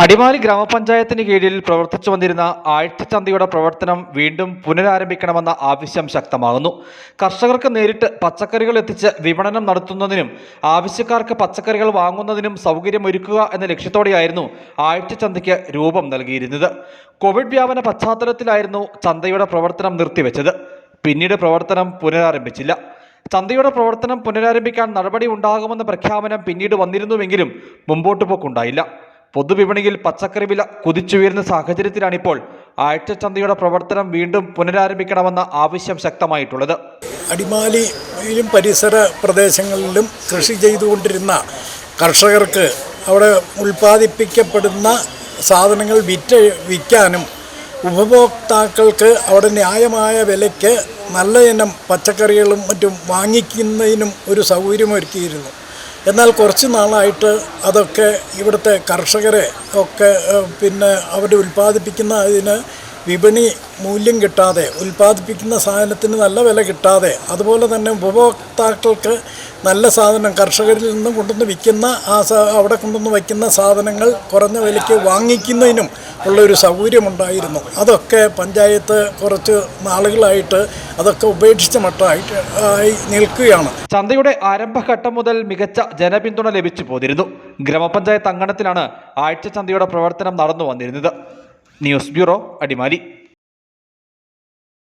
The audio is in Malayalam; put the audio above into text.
അടിമാലി ഗ്രാമപഞ്ചായത്തിന് കീഴിൽ പ്രവർത്തിച്ചു വന്നിരുന്ന ആഴ്ചച്ചന്തയുടെ പ്രവർത്തനം വീണ്ടും പുനരാരംഭിക്കണമെന്ന ആവശ്യം ശക്തമാകുന്നു. കർഷകർക്ക് നേരിട്ട് പച്ചക്കറികൾ എത്തിച്ച് വിപണനം നടത്തുന്നതിനും ആവശ്യക്കാർക്ക് പച്ചക്കറികൾ വാങ്ങുന്നതിനും സൗകര്യമൊരുക്കുക എന്ന ലക്ഷ്യത്തോടെയായിരുന്നു ആഴ്ചച്ചന്തയ്ക്ക് രൂപം നൽകിയിരുന്നത്. കോവിഡ് വ്യാപന പശ്ചാത്തലത്തിലായിരുന്നു ചന്തയുടെ പ്രവർത്തനം നിർത്തിവെച്ചത്. പിന്നീട് പ്രവർത്തനം പുനരാരംഭിച്ചില്ല. ചന്തയുടെ പ്രവർത്തനം പുനരാരംഭിക്കാൻ നടപടി ഉണ്ടാകുമെന്ന പ്രഖ്യാപനം പിന്നീട് വന്നിരുന്നുവെങ്കിലും മുമ്പോട്ട് പോക്കുണ്ടായില്ല. പൊതുവിപണിയിൽ പച്ചക്കറി വില കുതിച്ചുയരുന്ന സാഹചര്യത്തിലാണിപ്പോൾ ആഴ്ചച്ചന്തയുടെ പ്രവർത്തനം വീണ്ടും പുനരാരംഭിക്കണമെന്ന ആവശ്യം ശക്തമായിട്ടുള്ളത്. അടിമാലിയിലും പരിസര പ്രദേശങ്ങളിലും കൃഷി ചെയ്തുകൊണ്ടിരുന്ന കർഷകർക്ക് അവിടെ ഉൽപ്പാദിപ്പിക്കപ്പെടുന്ന സാധനങ്ങൾ വിൽക്കാനും ഉപഭോക്താക്കൾക്ക് അവിടെ ന്യായമായ വിലയ്ക്ക് നല്ല ഇനം പച്ചക്കറികളും മറ്റും വാങ്ങിക്കുന്നതിനും ഒരു സൗകര്യമൊരുക്കിയിരുന്നു. എന്നാൽ കുറച്ച് നാളായിട്ട് അതൊക്കെ ഇവിടുത്തെ കർഷകരെ ഒക്കെ അവർ ഉൽപ്പാദിപ്പിക്കുന്നതിന് വിപണി മൂല്യം കിട്ടാതെ, ഉൽപ്പാദിപ്പിക്കുന്ന സാധനത്തിന് നല്ല വില കിട്ടാതെ, അതുപോലെ തന്നെ ഉപഭോക്താക്കൾക്ക് നല്ല സാധനം കർഷകരിൽ നിന്ന് കൊണ്ടുവന്ന് വിൽക്കുന്ന അവിടെ കൊണ്ടുവന്ന് വയ്ക്കുന്ന സാധനങ്ങൾ കുറഞ്ഞ വിലയ്ക്ക് വാങ്ങിക്കുന്നതിനും ഉള്ളൊരു സൗകര്യമുണ്ടായിരുന്നു. അതൊക്കെ പഞ്ചായത്ത് കുറച്ച് നാളുകളായിട്ട് അതൊക്കെ ഉപേക്ഷിച്ച മട്ടായിട്ട് നിൽക്കുകയാണ്. ചന്തയുടെ ആരംഭഘട്ടം മുതൽ മികച്ച ജനപിന്തുണ ലഭിച്ചു പോന്നിരുന്നു. ഗ്രാമപഞ്ചായത്ത് അങ്കണത്തിലാണ് ആഴ്ചച്ചന്തയുടെ പ്രവർത്തനം നടന്നു വന്നിരുന്നത്. News bureau, Adimali.